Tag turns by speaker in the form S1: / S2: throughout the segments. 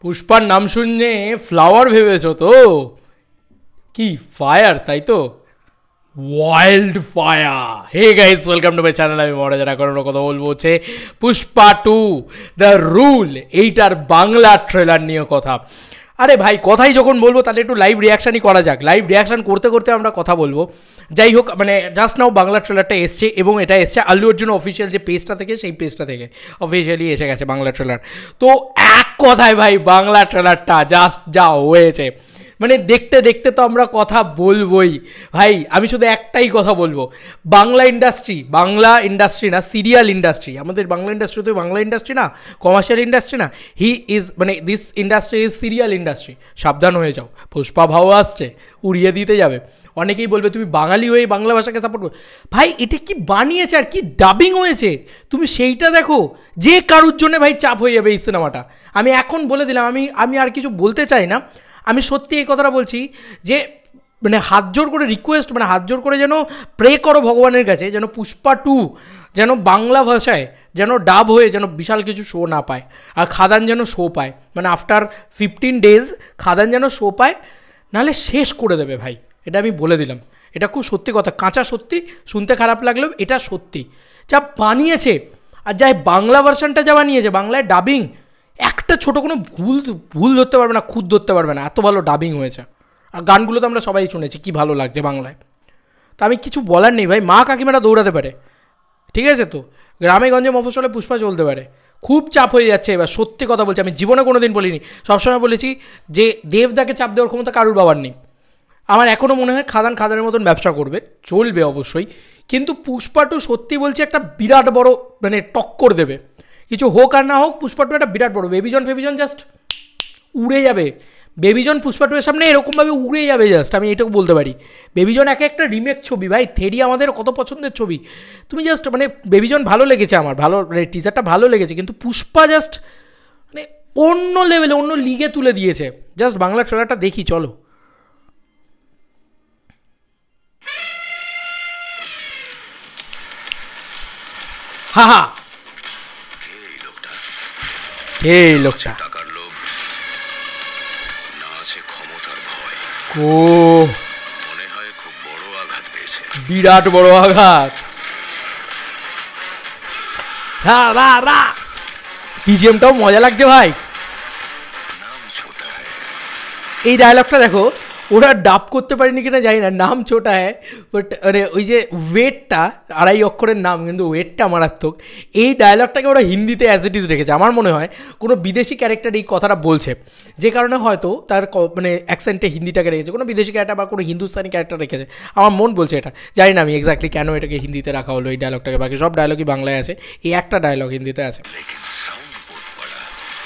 S1: পুষ্পার নাম শুনে ফ্লাওয়ার ভেবেছো তো? কি ফায়ার, তাই তো? Wild fire. Hey guys, welcome to my channel. আমি মহারাজ, এখন কথা বলবো হচ্ছে পুষ্পা 2 দ্য রুল, এইটার বাংলা ট্রেলার নিয়ে কথা। আরে ভাই, কথাই যখন বলবো তাহলে একটু লাইভ রিয়াকশানই করা যাক। লাইভ রিয়াকশান করতে করতে আমরা কথা বলবো। যাই হোক, মানে জাস্ট নাও বাংলা ট্রেলারটা এসছে, এবং এটা এসছে আল্লু অর্জুন অফিসিয়াল যে পেজটা থেকে, সেই পেজটা থেকে অফিসিয়ালি এসে গেছে বাংলা ট্রেলার। তো এক কথায় ভাই, বাংলা ট্রেলারটা জাস্ট যা হয়েছে, মানে দেখতে দেখতে তো আমরা কথা বলবোই ভাই। আমি শুধু একটাই কথা বলবো, বাংলা ইন্ডাস্ট্রি না, সিরিয়াল ইন্ডাস্ট্রি। আমাদের বাংলা ইন্ডাস্ট্রি তো বাংলা ইন্ডাস্ট্রি না, কমার্শিয়াল ইন্ডাস্ট্রি না। হি ইজ, মানে this industry is serial industry. সাবধান হয়ে যাও, পুষ্পা ভাও আসছে, উড়িয়ে দিতে যাবে। অনেকেই বলবে তুমি বাঙালি হয়ে বাংলা ভাষাকে সাপোর্ট করো। ভাই এটা কি বানিয়েছে আর কি ডাবিং হয়েছে, তুমি সেইটা দেখো। যে কারুর জন্য ভাই চাপ হয়ে যাবে এই সিনেমাটা। আমি এখন বলে দিলাম, আমি আর কিছু বলতে চাই না। আমি সত্যি এই কথাটা বলছি যে মানে হাত জোর করে রিকোয়েস্ট, মানে হাত জোর করে যেন প্রে করো ভগবানের কাছে, যেন পুষ্পা 2 যেন বাংলা ভাষায় যেন ডাব হয়ে যেন বিশাল কিছু শো না পায়, আর খাদান যেন শো পায়। মানে আফটার 15 days খাদান যেন শো পায়, নাহলে শেষ করে দেবে ভাই। এটা আমি বলে দিলাম, এটা খুব সত্যি কথা, কাঁচা সত্যি। শুনতে খারাপ লাগলেও এটা সত্যি। যা বানিয়েছে, আর যাই বাংলা ভার্সানটা যা বানিয়েছে, বাংলায় ডাবিং, একটা ছোটো কোনো ভুল ধরতে পারবে না, খুদ ধরতে পারবে না, এত ভালো ডাবিং হয়েছে। আর গানগুলো তো আমরা সবাই শুনেছি, কী ভালো লাগছে বাংলায়। তা আমি কিছু বলার নেই ভাই, মা কাকিমারা দৌড়াতে পারে, ঠিক আছে তো, গ্রামে গঞ্জে মফস্বলে পুষ্পা চলতে পারে। খুব চাপ হয়ে যাচ্ছে এবার, সত্যি কথা বলছি। আমি জীবনে কোনো দিন বলিনি, সবসময় বলেছি যে দেবদাকে চাপ দেওয়ার ক্ষমতা কারুর বাবার নেই। আমার এখনও মনে হয় খাদানের মতন ব্যবসা করবে, চলবে অবশ্যই। কিন্তু পুষ্পা 2 সত্যি বলছি একটা বিরাট বড় মানে টক্কর দেবে। কিছু হোক আর না হোক, পুষ্পা 2 একটা বিরাট বড়। বেবিজন জাস্ট উড়ে যাবে। বেবিজন পুষ্পা 2 এর সামনে এরকমভাবে উড়ে যাবে জাস্ট, আমি এটুকু বলতে পারি। বেবিজন একটা রিমেক ছবি ভাই, থেরি আমাদের কত পছন্দের ছবি। তুমি জাস্ট মানে বেবিজন ভালো লেগেছে আমার, ভালো মানে টিজারটা ভালো লেগেছে, কিন্তু পুষ্পা জাস্ট মানে অন্য লেভেলে, অন্য লিগে তুলে দিয়েছে। জাস্ট বাংলা ট্রেলারটা দেখি, চলো। হা হা, কে লোকটা?
S2: টাকার লোভ না আছে, ক্ষমতার ভয়।
S1: ও
S2: মনে হয় খুব বড় আঘাত পেয়েছে,
S1: বিরাট বড় আঘাত। বিজিএমটাও মজা লাগছে ভাই।
S2: নাম ছোটা হ্যায়।
S1: এই ডায়লগটা দেখো, ওরা ডাব করতে পারেনি কিনা জানি না, নাম ছোটা হ্যায়, বাট মানে ওই যে ওয়েটটা, 2.5 অক্ষরের নাম, কিন্তু ওয়েটটা মারাত্মক। এই ডায়লগটাকে ওরা হিন্দিতে অ্যাজ ইট ইজ রেখেছে। আমার মনে হয় কোনো বিদেশি ক্যারেক্টার এই কথাটা বলছে, যে কারণে হয়তো তার মানে অ্যাকসেন্টে হিন্দিটাকে রেখেছে, কোনো বিদেশি ক্যারেক্টার বা কোনো হিন্দুস্তানি ক্যারেক্টার রেখেছে। আমার মন বলছে এটা, জানি না আমি এক্স্যাক্টলি কেন এটাকে হিন্দিতে রাখা হলো এই ডায়লগটাকে। বাকি সব ডায়লগই বাংলায় আছে, এই একটা ডায়লগ হিন্দিতে আছে।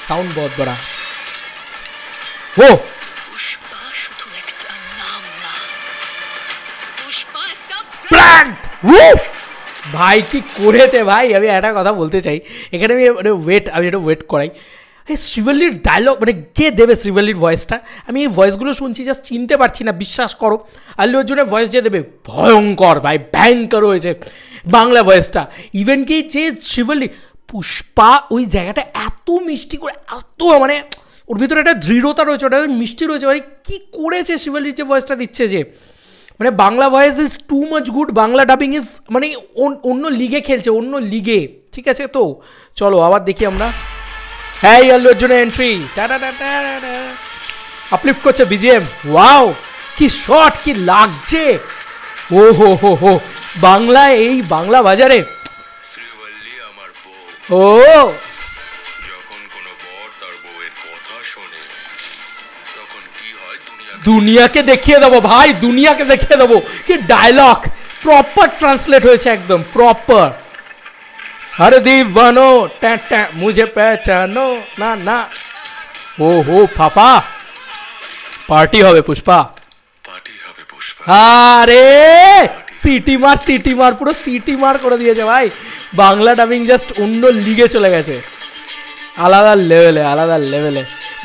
S1: সাউন্ড বহুত বড়া। ও ভাই কি করেছে ভাই। আমি একটা কথা বলতে চাই এখানে, আমি এটা ওয়েট করাই। এই শ্রীবল্লীর ডায়লগ, মানে কে দেবে শ্রীবল্লীর ভয়েসটা? আমি এই ভয়েসগুলো শুনছি, জাস্ট চিনতে পারছি না, বিশ্বাস করো। আল্লু অর্জুনের ভয়েস যে দেবে, ভয়ঙ্কর ভাই, ভয়ঙ্কর হয়েছে বাংলা ভয়েসটা। ইভেন কি যে শ্রীবল্লী, পুষ্পা ওই জায়গাটা এত মিষ্টি করে, এত মানে ওর ভিতরে একটা দৃঢ়তা রয়েছে, ওটা মিষ্টি রয়েছে ভাই। কী করেছে শ্রীবল্লীর যে ভয়েসটা দিচ্ছে, যে মানে Bangla voice is too much good, Bangla dubbing is মানে অন্য লিগে খেলছে, অন্য লিগে। ঠিক আছে তো, চলো আবার দেখি আমরা। হ্যাঁ, আল্লু অর্জুনের এন্ট্রি, আপলিফ্ট করছে বিজিএম। ওয়াও, কি শট, কি লাগছে। ও হো হো হো, বাংলায় এই বাংলা বাজারে
S2: শ্রীবল্লী আমার বউ।
S1: ও
S2: যখন কোনো বর তার বউয়ের কথা শোনে, তখন কি হয়,
S1: দুনিয়াকে দেখিয়ে দেবো ভাই, দুনিয়াকে দেখিয়ে দেবো। কি ডায়লগ, প্রপার ট্রান্সলেট হয়েছে, একদম প্রপার। हर दीवानो टैं मुझे पहचानो ना ना। ও হো ফাফা, পার্টি হবে পুষ্পা,
S2: পার্টি হবে পুষ্পা।
S1: আরে সিটি মার, পুরো সিটি মার করে দিয়েছে ভাই। বাংলা ডাবিং জাস্ট অন্য লিগে চলে গেছে, আলাদা লেভেলে।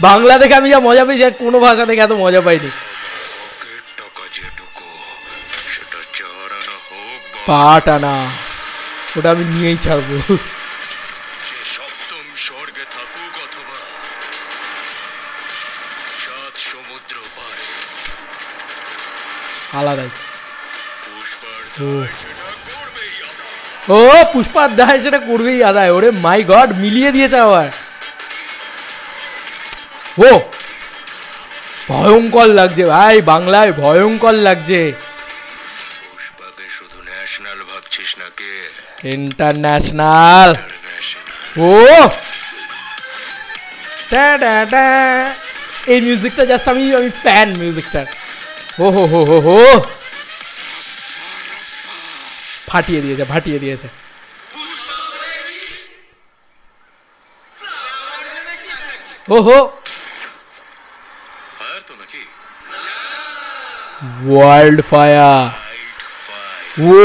S1: বাংলা দেখে আমি যা মজা পেয়েছি, কোনো ভাষা দেখে এত মজা পাইনি। পাট আনা, ওটা আমি নিয়েই ছাড়বো। আলাদাই।
S2: পুষ্পার
S1: ও
S2: সেটা করবেই আদা।
S1: ও পুষ্পার দায় সেটা করবেই আদায়। ওরে মাই গড, মিলিয়ে দিয়েছে আবার। ও ভয়ঙ্কর লাগছে ভাই, বাংলায় ভয়ঙ্কর লাগছে।
S2: পুষ্পাকে শুধু ন্যাশনাল ভাবছিস নাকি?
S1: ইন্টারন্যাশনাল।
S2: ইন্টারন্যাশনাল।
S1: ও ডা ডা ডা। এই মিউজিকটা জাস্ট আমি ফ্যান মিউজিকটার। ও হো হো হো হো, ফাটিয়ে দিয়েছে, ফাটিয়ে দিয়েছে। ওহো
S2: ফায়ার তো নাকি?
S1: Wild fire. ও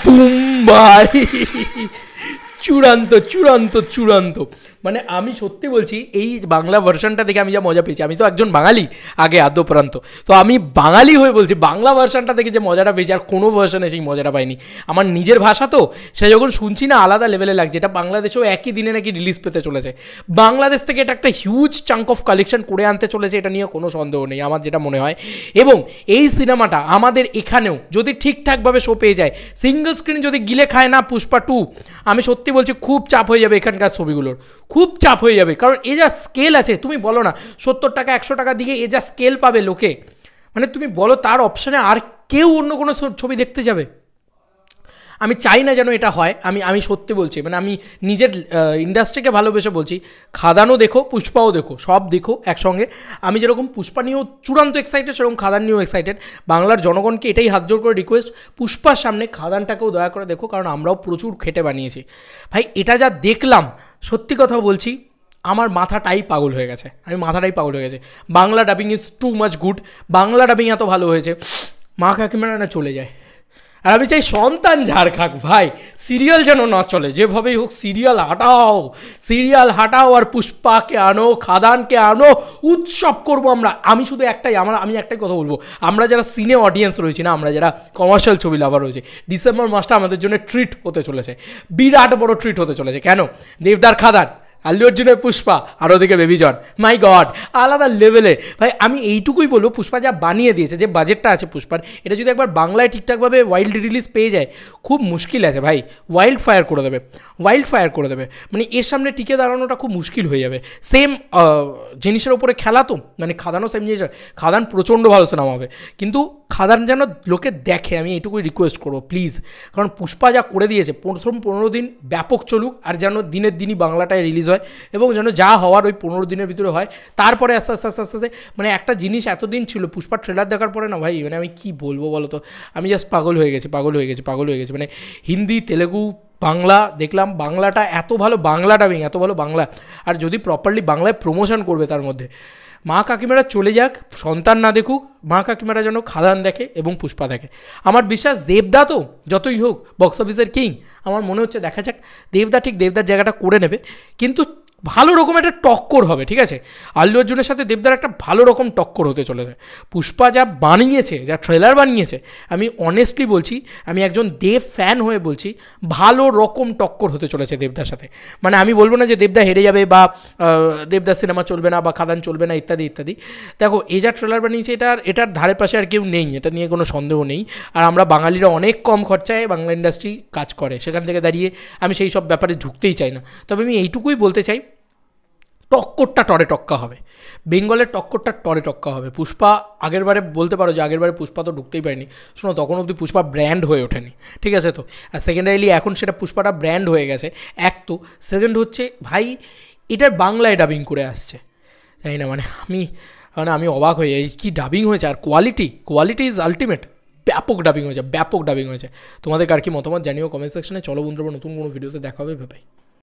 S1: বুম ভাই, চূড়ান্ত চূড়ান্ত চূড়ান্ত। মানে আমি সত্যি বলছি, এই বাংলা ভার্সনটা দেখে আমি যা মজা পেয়েছি, আমি তো একজন বাঙালি আগে আদ্যপ্রান্ত, তো আমি বাঙালি হয়ে বলছি বাংলা ভার্সনটা দেখে যে মজাটা পেয়েছি আর কোনো ভার্সনে সেই মজাটা পাইনি। আমার নিজের ভাষা তো, সে যখন শুনছি না আলাদা লেভেলে লাগছে। এটা বাংলাদেশেও একই দিনে নাকি রিলিজ পেতে চলেছে। বাংলাদেশ থেকে এটা একটা হিউজ চাঙ্ক অফ কালেকশন করে আনতে চলেছে, এটা নিয়ে কোনো সন্দেহ নেই আমার যেটা মনে হয়। এবং এই সিনেমাটা আমাদের এখানেও যদি ঠিকঠাকভাবে শো পেয়ে যায়, সিঙ্গল স্ক্রিন যদি গিলে খায় না পুষ্পা 2, আমি সত্যি বলছি খুব চাপ হয়ে যাবে এখানকার ছবিগুলোর, খুব চাপ হয়ে যাবে। কারণ এ যা স্কেল আছে, তুমি বলো না 70 টাকা 100 টাকা দিয়ে এ যা স্কেল পাবে লোকে, মানে তুমি বলো তার অপশানে আর কেউ অন্য কোনো ছবি দেখতে যাবে? আমি চাই না যেন এটা হয়। আমি সত্যি বলছি, মানে আমি নিজের ইন্ডাস্ট্রিকে ভালোবেসে বলছি, খাদানও দেখো পুষ্পাও দেখো, সব দেখো একসঙ্গে। আমি যেরকম পুষ্পা নিয়েও চূড়ান্ত এক্সাইটেড, সেরকম খাদান নিয়েও এক্সাইটেড। বাংলার জনগণকে এটাই হাত জোর করে রিকোয়েস্ট, পুষ্পার সামনে খাদানটাকেও দয়া করে দেখো, কারণ আমরাও প্রচুর খেটে বানিয়েছি ভাই। এটা যা দেখলাম, সত্যি কথা বলছি, আমার মাথাটাই পাগল হয়ে গেছে, মাথাটাই পাগল হয়ে গেছে। Bangla dubbing is too much good, Bangla dubbing এত ভালো হয়েছে, মা কাকিমারা না চলে যায়। আর আমি চাই সন্তান ঝাড় খাক ভাই, সিরিয়াল যেন না চলে, যেভাবেই হোক সিরিয়াল হাটাও আর পুষ্পাকে আনো, খাদানকে আনো, উৎসব করবো আমরা। আমি শুধু আমি একটাই কথা বলবো, আমরা যারা সিনে অডিয়েন্স রয়েছি না, আমরা যারা কমার্শিয়াল ছবি লাভার রয়েছে, ডিসেম্বর মাসটা আমাদের জন্য ট্রিট হতে চলেছে, বিরাট বড় ট্রিট হতে চলেছে। কেন? দেবদার খাদান, আল্লু অর্জুনের পুষ্পা, আর ওদিকে বেবি জন, মাই গড আলাদা লেভেলে ভাই। আমি এইটুকুই বলবো, পুষ্পা যা বানিয়ে দিয়েছে, যে বাজেটটা আছে পুষ্পার, এটা যদি একবার বাংলায় ঠিকঠাকভাবে ওয়াইল্ড রিলিজ পেয়ে যায়, খুব মুশকিল আছে ভাই। ওয়াইল্ড ফায়ার করে দেবে, মানে এর সামনে টিকে দাঁড়ানোটা খুব মুশকিল হয়ে যাবে। সেম জিনিসের ওপরে খেলা তো, মানে খাদানও সেম জিনিস। খাদান প্রচণ্ড ভালো সিনেমা হবে, কিন্তু খাদান যেন লোকে দেখে, আমি এইটুকুই রিকোয়েস্ট করবো প্লিজ। কারণ পুষ্পা যা করে দিয়েছে, প্রথম 15 দিন ব্যাপক চলুক, আর যেন দিনের দিনই বাংলাটায় রিলিজ হয়, এবং যেন যা হওয়ার ওই 15 দিনের ভিতরে হয়। তারপরে আস্তে আস্তে আস্তে আস্তে মানে একটা জিনিস এতদিন ছিল, পুষ্পার ট্রেলার দেখার পরে না ভাই, মানে আমি কি বলবো বলো তো, আমি জাস্ট পাগল হয়ে গেছি। মানে হিন্দি, তেলেগু, বাংলা দেখলাম, বাংলাটা এত ভালো, বাংলা ডাবিং এত ভালো, বাংলা, আর যদি প্রপারলি বাংলায় প্রমোশন করবে তার মধ্যে, মা কাকিমারা চলে যাক, সন্তান না দেখুক, মা কাকিমারা যেন খাদান দেখে এবং পুষ্পা দেখে। আমার বিশ্বাস দেবদা তো যতই হোক বক্স অফিসের কিং, আমার মনে হচ্ছে দেখা যাক দেবদা ঠিক দেবদার জায়গাটা করে নেবে, কিন্তু ভালো রকম একটা টক্কর হবে, ঠিক আছে? আল্লু অর্জুনের সাথে দেবদার একটা ভালো রকম টক্কর হতে চলেছে। পুষ্পা যা বানিয়েছে, যা ট্রেলার বানিয়েছে, আমি অনেস্টলি বলছি, আমি একজন দেব ফ্যান হয়ে বলছি, ভালো রকম টক্কর হতে চলেছে দেবদার সাথে। মানে আমি বলবো না যে দেবদা হেরে যাবে, বা দেবদার সিনেমা চলবে না, বা খাদান চলবে না, ইত্যাদি ইত্যাদি। দেখো, এই যা ট্রেলার বানিয়েছে, এটার ধারে পাশে আর কেউ নেই, এটা নিয়ে কোনো সন্দেহ নেই। আর আমরা বাঙালিরা অনেক কম খরচায় বাংলা ইন্ডাস্ট্রি কাজ করে, সেখান থেকে দাঁড়িয়ে আমি সেই সব ব্যাপারে ঢুকতেই চাই না। তবে আমি এইটুকুই বলতে চাই, টক্করটা টরে টক্কা হবে, বেঙ্গলের টক্করটা টরে টক্কা হবে। পুষ্পা আগেরবারে বলতে পারো যে আগেরবারে পুষ্পা তো ঢুকতেই পারেনি, শোনো তখন অবধি পুষ্পা ব্র্যান্ড হয়ে ওঠেনি, ঠিক আছে? তো আর সেকেন্ডারিলি এখন সেটা পুষ্পাটা ব্র্যান্ড হয়ে গেছে, এক তো। সেকেন্ড হচ্ছে ভাই, এটার বাংলায় ডাবিং করে আসছে, জানি না, মানে আমি অবাক হয়ে যাই, কী ডাবিং হয়েছে, আর কোয়ালিটি ইজ আলটিমেট। ব্যাপক ডাবিং হয়েছে। তোমাদের কার কি মতামত জানিও কমেন্ট সেকশনে। চলো বন্ধুরা, নতুন কোনো ভিডিওতে দেখা হবে, ভাই।